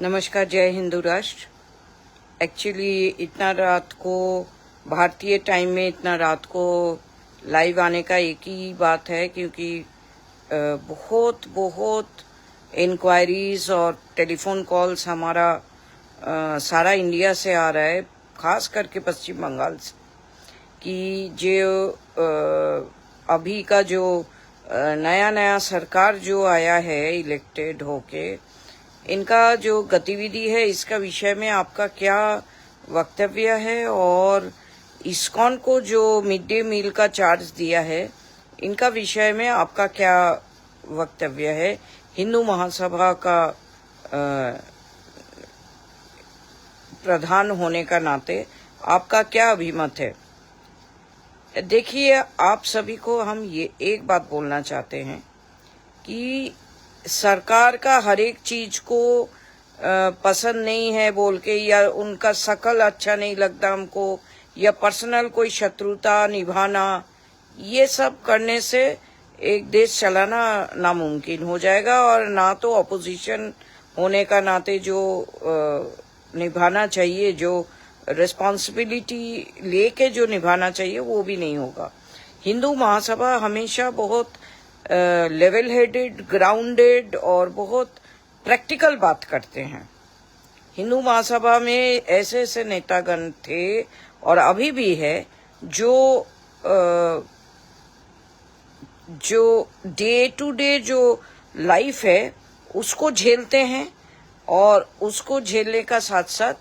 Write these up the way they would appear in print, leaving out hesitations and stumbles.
नमस्कार, जय हिंदू राष्ट्र। एक्चुअली इतना रात को भारतीय टाइम में इतना रात को लाइव आने का एक ही बात है क्योंकि बहुत बहुत इंक्वायरीज और टेलीफोन कॉल्स हमारा सारा इंडिया से आ रहा है, खास करके पश्चिम बंगाल से, कि जो अभी का जो नया सरकार जो आया है इलेक्टेड होके, इनका जो गतिविधि है इसका विषय में आपका क्या वक्तव्य है, और इस्कॉन को जो मिड डे मील का चार्ज दिया है इनका विषय में आपका क्या वक्तव्य है। हिंदू महासभा का प्रधान होने का नाते आपका क्या अभिमत है। देखिए, आप सभी को हम ये एक बात बोलना चाहते हैं कि सरकार का हर एक चीज को पसंद नहीं है बोल के, या उनका शकल अच्छा नहीं लगता हमको, या पर्सनल कोई शत्रुता निभाना, ये सब करने से एक देश चलाना नामुमकिन हो जाएगा। और ना तो अपोजिशन होने का नाते जो निभाना चाहिए, जो रिस्पॉन्सिबिलिटी लेके जो निभाना चाहिए, वो भी नहीं होगा। हिंदू महासभा हमेशा बहुत लेवल हेडेड, ग्राउंडेड और बहुत प्रैक्टिकल बात करते हैं। हिंदू महासभा में ऐसे ऐसे नेतागण थे और अभी भी है जो डे टू डे जो लाइफ है उसको झेलते हैं, और उसको झेलने का साथ साथ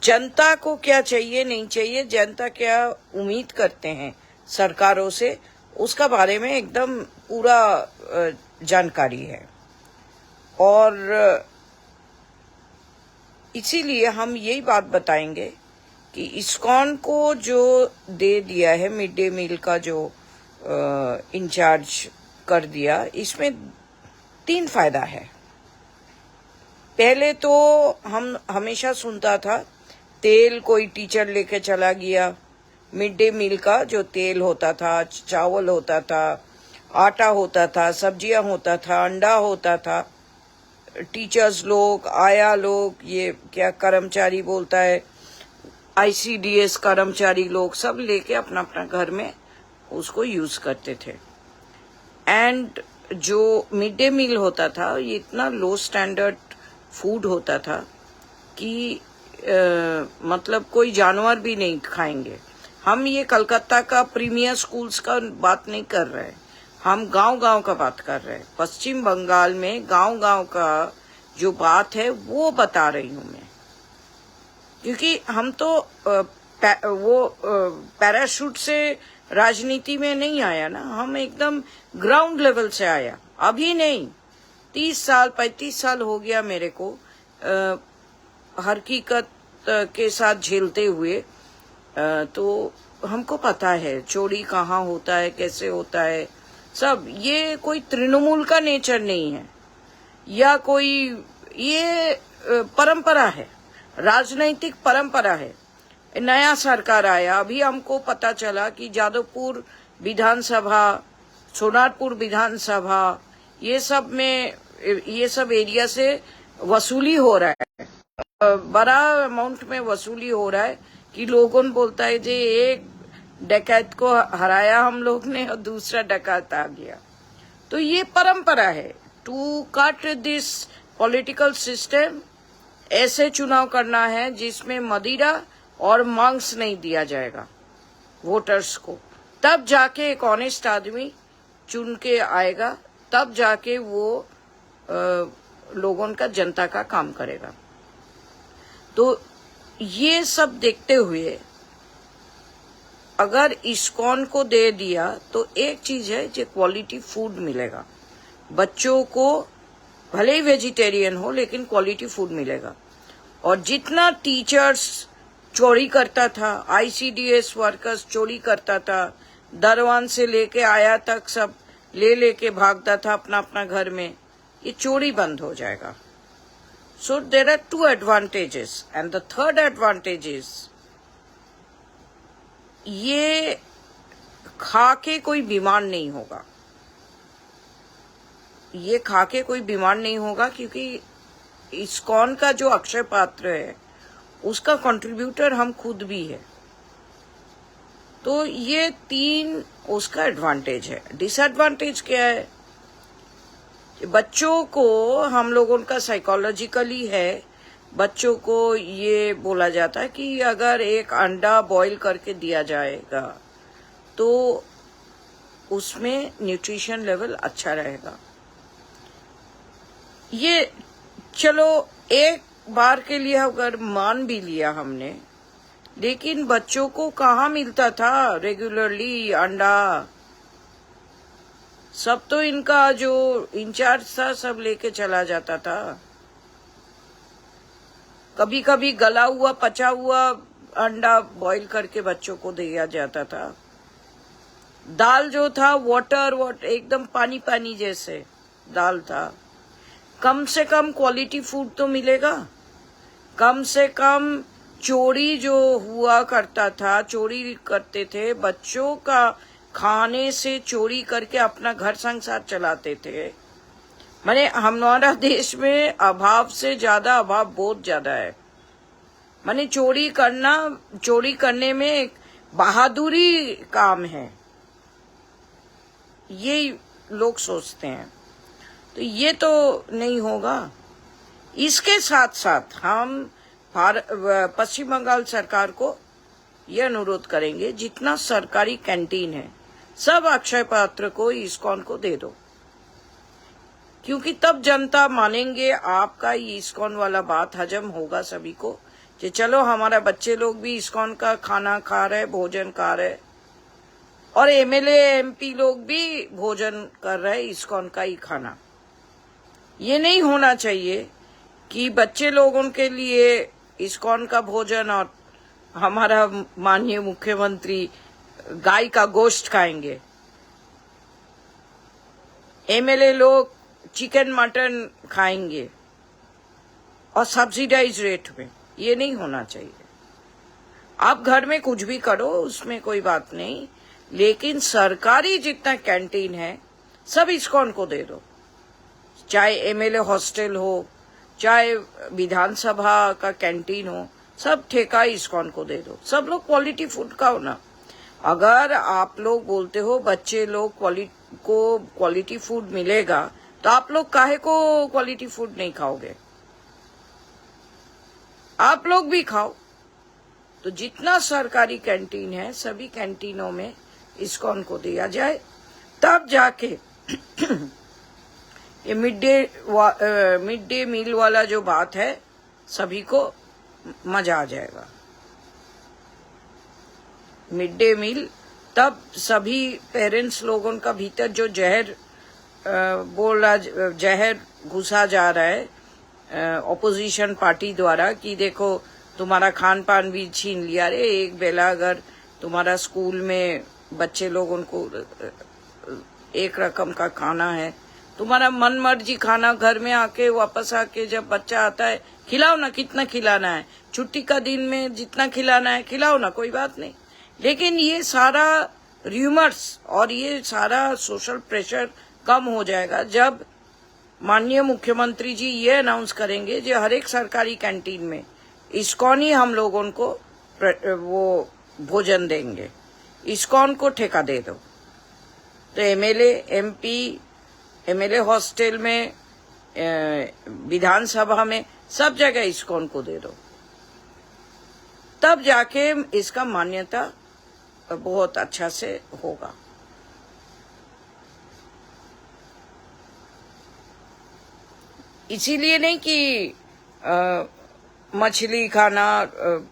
जनता को क्या चाहिए नहीं चाहिए, जनता क्या उम्मीद करते हैं सरकारों से, उसका बारे में एकदम पूरा जानकारी है। और इसीलिए हम यही बात बताएंगे कि इस्कॉन को जो दे दिया है मिड डे मील का जो इंचार्ज कर दिया, इसमें 3 फायदा है। पहले तो हम हमेशा सुनता था तेल कोई टीचर लेके चला गया, मिड डे मील का जो तेल होता था, चावल होता था, आटा होता था, सब्जियां होता था, अंडा होता था, टीचर्स लोग, आया लोग, ये क्या कर्मचारी बोलता है, ICDS कर्मचारी लोग, सब लेके अपना अपना घर में उसको यूज करते थे। एंड जो मिड डे मील होता था ये इतना लो स्टैंडर्ड फूड होता था कि मतलब कोई जानवर भी नहीं खाएंगे। हम ये कलकत्ता का प्रीमियर स्कूल्स का बात नहीं कर रहे हैं, हम गांव-गांव का बात कर रहे हैं। पश्चिम बंगाल में गांव-गांव का जो बात है वो बता रही हूं मैं, क्योंकि हम तो पैराशूट से राजनीति में नहीं आया ना, हम एकदम ग्राउंड लेवल से आया। अभी नहीं, 30 साल 35 साल हो गया मेरे को हकीकत के साथ झेलते हुए। तो हमको पता है चोरी कहाँ होता है, कैसे होता है सब। ये कोई तृणमूल का नेचर नहीं है, या कोई ये परंपरा है, राजनैतिक परंपरा है। नया सरकार आया, अभी हमको पता चला कि जादवपुर विधानसभा, सोनारपुर विधानसभा, ये सब एरिया से वसूली हो रहा है, बड़ा अमाउंट में वसूली हो रहा है। कि लोगों बोलता है जे एक डकैत को हराया हम लोग ने और दूसरा डकैत आ गया। तो ये परंपरा है। To cut this political system, ऐसे चुनाव करना है जिसमें मदिरा और मांस नहीं दिया जाएगा वोटर्स को, तब जाके एक ऑनेस्ट आदमी चुन के आएगा, तब जाके वो लोगों का, जनता का काम करेगा। तो ये सब देखते हुए अगर इस्कॉन को दे दिया तो एक चीज है जो क्वालिटी फूड मिलेगा बच्चों को, भले ही वेजिटेरियन हो लेकिन क्वालिटी फूड मिलेगा। और जितना टीचर्स चोरी करता था, ICDS वर्कर्स चोरी करता था, दरवान से लेके आया तक सब लेके भागता था अपना अपना घर में, ये चोरी बंद हो जाएगा। So there are 2 advantages, and the third advantage is ये खा के कोई बीमार नहीं होगा। ये खा के कोई बीमार नहीं होगा, क्योंकि इस्कॉन का जो अक्षय पात्र है उसका कंट्रीब्यूटर हम खुद भी है। तो ये 3 उसका एडवांटेज है। डिसएडवांटेज क्या है? बच्चों को हम लोगों का साइकोलॉजिकली है, बच्चों को ये बोला जाता है कि अगर एक अंडा बॉईल करके दिया जाएगा तो उसमें न्यूट्रिशन लेवल अच्छा रहेगा। ये चलो एक बार के लिए अगर मान भी लिया हमने, लेकिन बच्चों को कहाँ मिलता था रेगुलरली अंडा? सब तो इनका जो इंचार्ज था सब लेके चला जाता था। कभी कभी गला हुआ पचा हुआ अंडा बॉईल करके बच्चों को दिया जाता था। दाल जो था वाटर एकदम पानी पानी जैसे दाल था। कम से कम क्वालिटी फूड तो मिलेगा। कम से कम चोरी जो हुआ करता था, चोरी करते थे बच्चों का खाने से, चोरी करके अपना घर संसार चलाते थे। माने हमारा देश में अभाव से ज्यादा अभाव बहुत ज्यादा है। माने चोरी करने में एक बहादुरी काम है, ये लोग सोचते हैं। तो ये तो नहीं होगा। इसके साथ साथ हम पश्चिम बंगाल सरकार को यह अनुरोध करेंगे, जितना सरकारी कैंटीन है सब अक्षय पात्र को, इस्कॉन को दे दो, क्योंकि तब जनता मानेंगे। आपका ये इस्कॉन वाला बात हजम होगा सभी को कि चलो हमारा बच्चे लोग भी इस्कॉन का खाना खा रहे, भोजन खा रहे, और एमएलए एमपी लोग भी भोजन कर रहे इस्कॉन का ही खाना। ये नहीं होना चाहिए कि बच्चे लोगों के लिए इस्कॉन का भोजन और हमारा माननीय मुख्यमंत्री गाय का गोश्त खाएंगे, एमएलए लोग चिकन मटन खाएंगे और सब्सिडाइज रेट में। ये नहीं होना चाहिए। आप घर में कुछ भी करो, उसमें कोई बात नहीं, लेकिन सरकारी जितना कैंटीन है सब इस्कॉन को दे दो। चाहे एमएलए हॉस्टल हो, चाहे विधानसभा का कैंटीन हो, सब ठेका इस्कॉन को दे दो। सब लोग क्वालिटी फूड खाओ ना। अगर आप लोग बोलते हो बच्चे लोग को क्वालिटी फूड मिलेगा, तो आप लोग काहे को क्वालिटी फूड नहीं खाओगे? आप लोग भी खाओ। तो जितना सरकारी कैंटीन है सभी कैंटीनों में इस्कॉन को दिया जाए, तब जाके ये मिड डे मील वाला जो बात है सभी को मजा आ जाएगा। मिड डे मील, तब सभी पेरेंट्स लोगों का भीतर जो जहर घुसा जा रहा है ऑपोजिशन पार्टी द्वारा कि देखो तुम्हारा खान पान भी छीन लिया रे। एक बेला अगर तुम्हारा स्कूल में बच्चे लोगों को एक रकम का खाना है, तुम्हारा मन मर्जी खाना घर में आके वापस आके जब बच्चा आता है खिलाओ ना, कितना खिलाना है, छुट्टी का दिन में जितना खिलाना है खिलाओ ना, कोई बात नहीं। लेकिन ये सारा र्यूमर्स और ये सारा सोशल प्रेशर कम हो जाएगा जब माननीय मुख्यमंत्री जी ये अनाउंस करेंगे जो हर एक सरकारी कैंटीन में इस्कॉन ही हम लोगों को वो भोजन देंगे। इस्कॉन को ठेका दे दो। तो एमएलए एमपी, एमएलए हॉस्टल में, विधानसभा में, सब जगह इस्कॉन को दे दो। तब जाके इसका मान्यता बहुत अच्छा से होगा। इसीलिए नहीं कि मछली खाना,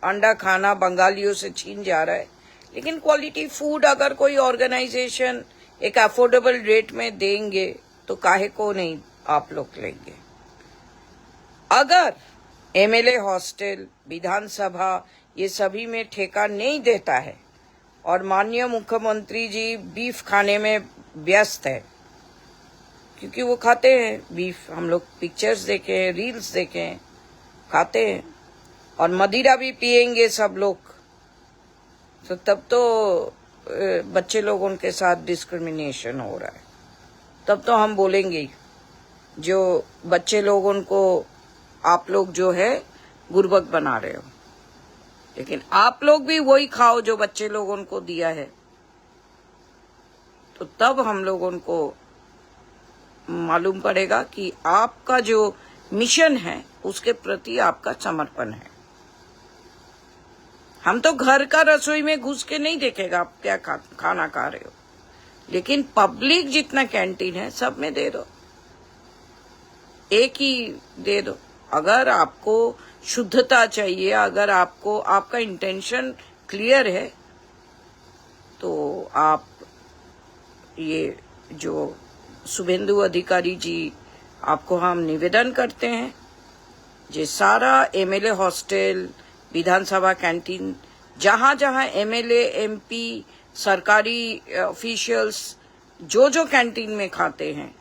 अंडा खाना बंगालियों से छीन जा रहा है, लेकिन क्वालिटी फूड अगर कोई ऑर्गेनाइजेशन एक अफोर्डेबल रेट में देंगे तो काहे को नहीं आप लोग लेंगे। अगर एमएलए हॉस्टल, विधानसभा ये सभी में ठेका नहीं देता है और माननीय मुख्यमंत्री जी बीफ खाने में व्यस्त है, क्योंकि वो खाते हैं बीफ, हम लोग पिक्चर्स देखे हैं, रील्स देखे हैं, खाते हैं, और मदिरा भी पिएंगे सब लोग, तो तब तो बच्चे लोगों के साथ डिस्क्रिमिनेशन हो रहा है। तब तो हम बोलेंगे जो बच्चे लोगों को आप लोग जो है गुर्बत बना रहे हो, लेकिन आप लोग भी वही खाओ जो बच्चे लोगों को दिया है, तो तब हम लोगों को मालूम पड़ेगा कि आपका जो मिशन है उसके प्रति आपका समर्पण है। हम तो घर का रसोई में घुस के नहीं देखेगा आप क्या खाना खा रहे हो, लेकिन पब्लिक जितना कैंटीन है सब में दे दो, एक ही दे दो। अगर आपको शुद्धता चाहिए, अगर आपको आपका इंटेंशन क्लियर है, तो आप ये जो शुभेंदु अधिकारी जी, आपको हम निवेदन करते हैं, जे सारा एमएलए हॉस्टल, विधानसभा कैंटीन, जहां जहां एमएलए एमपी सरकारी ऑफिशियल्स जो कैंटीन में खाते हैं,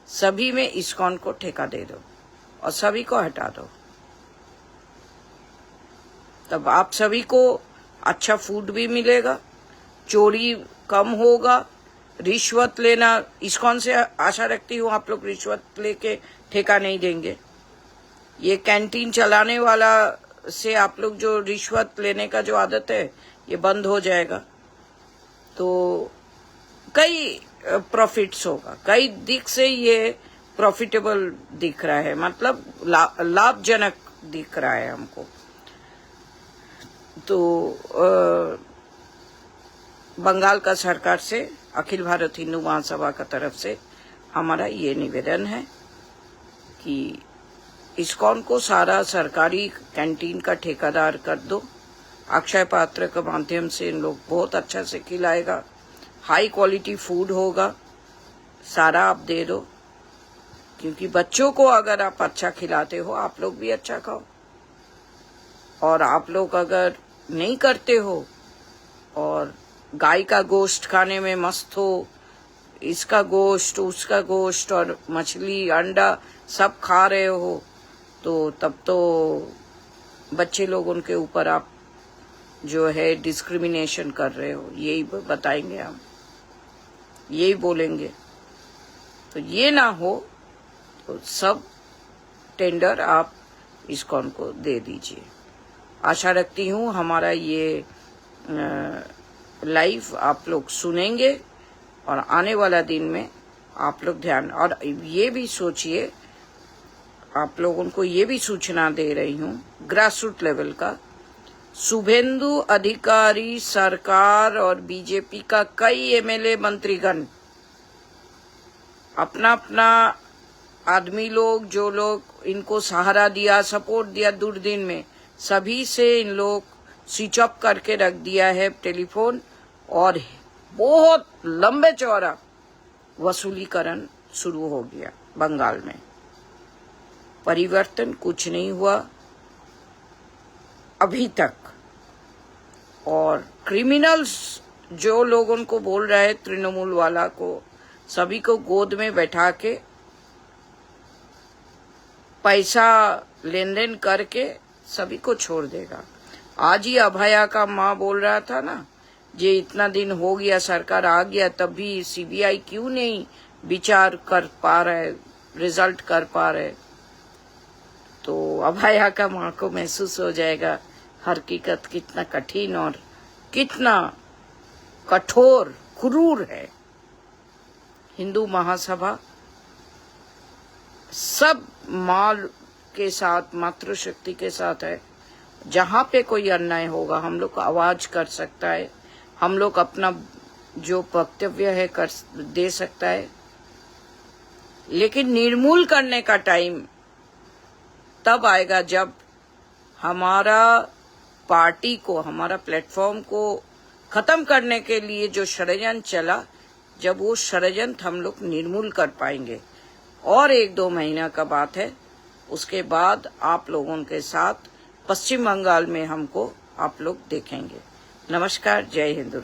सभी में इस्कॉन को ठेका दे दो और सभी को हटा दो। तब आप सभी को अच्छा फूड भी मिलेगा, चोरी कम होगा, रिश्वत लेना, इस्कॉन से आशा रखती हूँ आप लोग रिश्वत लेके ठेका नहीं देंगे। ये कैंटीन चलाने वाला से आप लोग जो रिश्वत लेने का जो आदत है ये बंद हो जाएगा, तो कई प्रॉफिट्स होगा, कई दिख से ये प्रॉफिटेबल दिख रहा है, मतलब लाभजनक दिख रहा है हमको। तो बंगाल का सरकार से, अखिल भारत हिंदू महासभा का तरफ से हमारा ये निवेदन है कि इस्कॉन को सारा सरकारी कैंटीन का ठेकेदार कर दो। अक्षय पात्र के माध्यम से इन लोग बहुत अच्छा से खिलाएगा, हाई क्वालिटी फूड होगा, सारा आप दे दो, क्योंकि बच्चों को अगर आप अच्छा खिलाते हो आप लोग भी अच्छा खाओ। और आप लोग अगर नहीं करते हो और गाय का गोश्त खाने में मस्त हो, इसका गोश्त उसका गोश्त और मछली अंडा सब खा रहे हो, तो तब तो बच्चे लोग उनके ऊपर आप जो है डिस्क्रिमिनेशन कर रहे हो, यही बताएंगे हम, यही बोलेंगे। तो ये ना हो तो सब टेंडर आप इस्कॉन को दे दीजिए। आशा रखती हूँ हमारा ये लाइव आप लोग सुनेंगे और आने वाला दिन में आप लोग ध्यान, और ये भी सोचिए, आप लोगों को ये भी सूचना दे रही हूँ ग्रास रूट लेवल का, शुभेंदु अधिकारी सरकार और बीजेपी का कई एमएलए मंत्रीगण अपना अपना आदमी लोग, जो लोग इनको सहारा दिया, सपोर्ट दिया दुर्दिन में, सभी से इन लोग स्विच ऑफ करके रख दिया है टेलीफोन, और बहुत लंबे चौड़ा वसूलीकरण शुरू हो गया बंगाल में। परिवर्तन कुछ नहीं हुआ अभी तक, और क्रिमिनल्स जो लोगों को बोल रहे हैं, तृणमूल वाला को, सभी को गोद में बैठा के पैसा लेन देन करके सभी को छोड़ देगा। आज ही अभया का माँ बोल रहा था ना, ये इतना दिन हो गया सरकार आ गया, तब भी सीबीआई क्यों नहीं विचार कर पा रहे, रिजल्ट कर पा रहे। तो अभया का माँ को महसूस हो जाएगा हकीकत कितना कठिन और कितना कठोर क्रूर है। हिंदू महासभा सब माल के साथ, मातृशक्ति के साथ है। जहाँ पे कोई अन्याय होगा हम लोग आवाज कर सकता है, हम लोग अपना जो वक्तव्य है कर दे सकता है, लेकिन निर्मूल करने का टाइम तब आएगा जब हमारा पार्टी को, हमारा प्लेटफॉर्म को खत्म करने के लिए जो षड्यंत्र चला, जब वो षड्यंत्र हम लोग निर्मूल कर पाएंगे। और 1-2 महीना का बात है, उसके बाद आप लोगों के साथ पश्चिम बंगाल में हमको आप लोग देखेंगे। नमस्कार, जय हिंद।